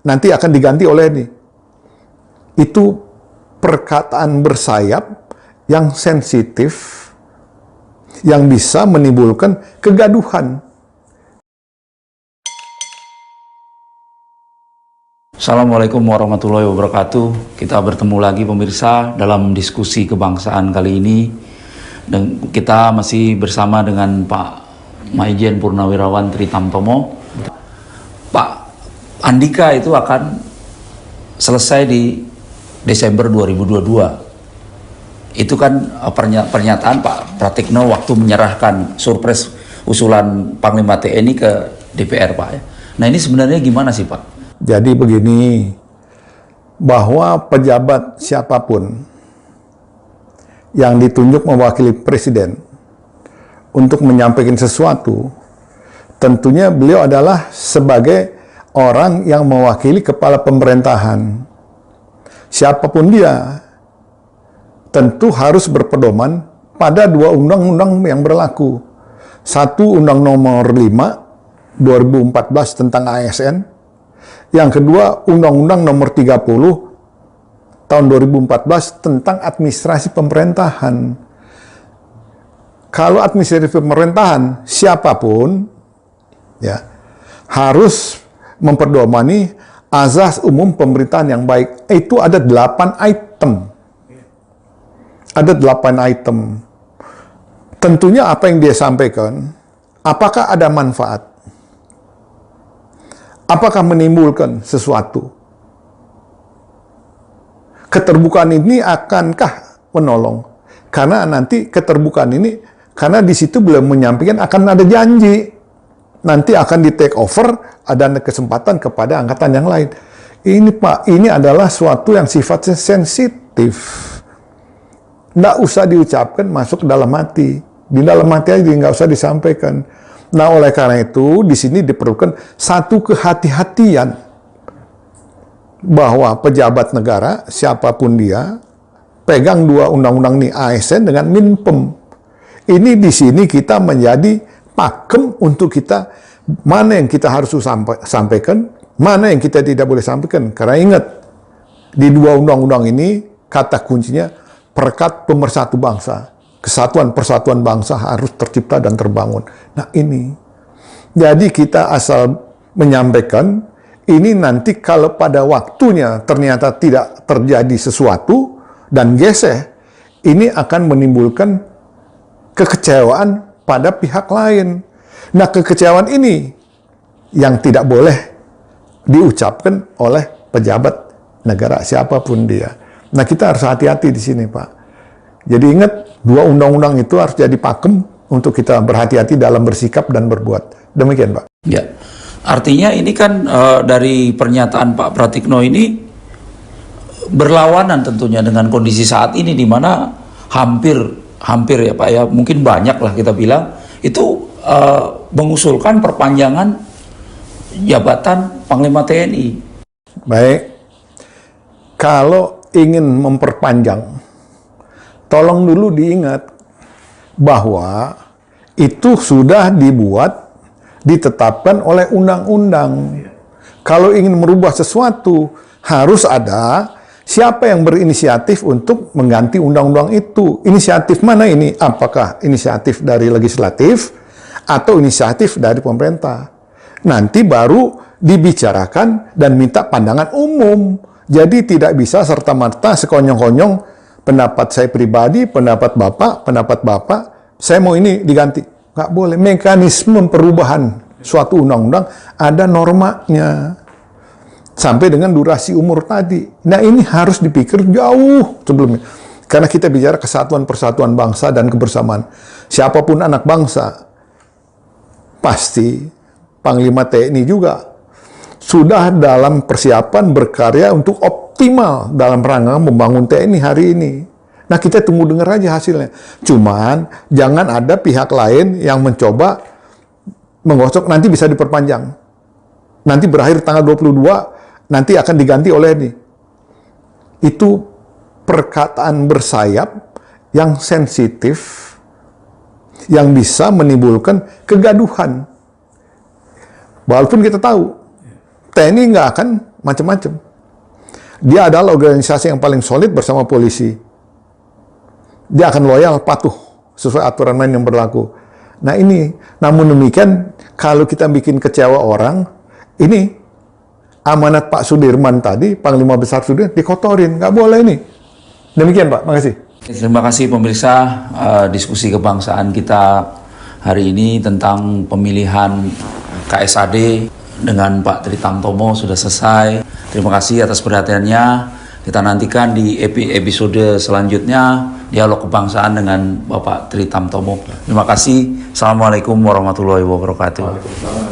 nanti akan diganti oleh ini. Itu perkataan bersayap yang sensitif, yang bisa menimbulkan kegaduhan. Assalamualaikum warahmatullahi wabarakatuh. Kita bertemu lagi pemirsa dalam diskusi kebangsaan kali ini. Dan kita masih bersama dengan Pak Maijen Purnawirawan Tritamtomo. Pak Andika itu akan selesai di Desember 2022. Itu kan pernyataan Pak Pratikno waktu menyerahkan surpres usulan Panglima TNI ke DPR, Pak. Nah, ini sebenarnya gimana sih, Pak? Jadi begini, bahwa pejabat siapapun yang ditunjuk mewakili presiden untuk menyampaikan sesuatu, tentunya beliau adalah sebagai orang yang mewakili kepala pemerintahan. Siapapun dia, tentu harus berpedoman pada dua undang-undang yang berlaku. Satu, Undang Nomor 5 2014 tentang ASN. Yang kedua, Undang-Undang Nomor 30 tahun 2014 tentang administrasi pemerintahan. Kalau administrasi pemerintahan, siapapun ya harus memperdomani azas umum pemerintahan yang baik. Itu ada 8 item. Ada 8 item. Tentunya apa yang dia sampaikan, apakah ada manfaat? Apakah menimbulkan sesuatu? Keterbukaan ini akankah menolong? Karena nanti keterbukaan ini, karena di situ beliau menyampaikan akan ada janji. Nanti akan di take over, ada kesempatan kepada angkatan yang lain. Ini Pak, ini adalah suatu yang sifatnya sensitif. Nggak usah diucapkan, masuk ke dalam hati. Di dalam hati aja nggak usah disampaikan. Nah, oleh karena itu, di sini diperlukan satu kehati-hatian bahwa pejabat negara, siapapun dia, pegang dua undang-undang ini, ASN dengan Minpem. Ini di sini kita menjadi pakem untuk kita, mana yang kita harus sampaikan, mana yang kita tidak boleh sampaikan. Karena ingat, di dua undang-undang ini, kata kuncinya, perekat pemersatu bangsa. Kesatuan persatuan bangsa harus tercipta dan terbangun. Nah ini, jadi kita asal menyampaikan, ini nanti kalau pada waktunya ternyata tidak terjadi sesuatu dan geseh, ini akan menimbulkan kekecewaan pada pihak lain. Nah kekecewaan ini yang tidak boleh diucapkan oleh pejabat negara siapapun dia. Nah kita harus hati-hati di sini Pak. Jadi ingat, dua undang-undang itu harus jadi pakem untuk kita berhati-hati dalam bersikap dan berbuat. Demikian, Pak. Ya, artinya ini kan dari pernyataan Pak Pratikno ini berlawanan tentunya dengan kondisi saat ini, di mana hampir ya Pak ya, mungkin banyak lah kita bilang, itu mengusulkan perpanjangan jabatan Panglima TNI. Baik, kalau ingin memperpanjang, tolong dulu diingat bahwa itu sudah dibuat, ditetapkan oleh undang-undang. Kalau ingin merubah sesuatu, harus ada siapa yang berinisiatif untuk mengganti undang-undang itu. Inisiatif mana ini? Apakah inisiatif dari legislatif atau inisiatif dari pemerintah? Nanti baru dibicarakan dan minta pandangan umum. Jadi tidak bisa serta-merta sekonyong-konyong pendapat saya pribadi, pendapat Bapak, saya mau ini diganti. Nggak boleh. Mekanisme perubahan suatu undang-undang ada normanya. Sampai dengan durasi umur tadi. Nah ini harus dipikir jauh sebelumnya. Karena kita bicara kesatuan persatuan bangsa dan kebersamaan. Siapapun anak bangsa, pasti Panglima TNI juga sudah dalam persiapan berkarya untuk optimal dalam rangka membangun TNI hari ini. Nah kita tunggu dengar aja hasilnya. Cuman jangan ada pihak lain yang mencoba menggosok, nanti bisa diperpanjang. Nanti berakhir tanggal 22, nanti akan diganti oleh ini. Itu perkataan bersayap yang sensitif, yang bisa menimbulkan kegaduhan. Walaupun kita tahu TNI nggak akan macam-macam. Dia adalah organisasi yang paling solid bersama polisi. Dia akan loyal, patuh sesuai aturan main yang berlaku. Nah ini, namun demikian, kalau kita bikin kecewa orang, ini amanat Pak Sudirman tadi, Panglima Besar Sudirman, dikotorin. Nggak boleh ini. Demikian Pak, makasih. Terima kasih pemirsa, diskusi kebangsaan kita hari ini tentang pemilihan KSAD dengan Pak Tri Tamtomo sudah selesai. Terima kasih atas perhatiannya. Kita nantikan di episode selanjutnya dialog kebangsaan dengan Bapak Tri Tamtomo. Terima kasih. Assalamualaikum warahmatullahi wabarakatuh.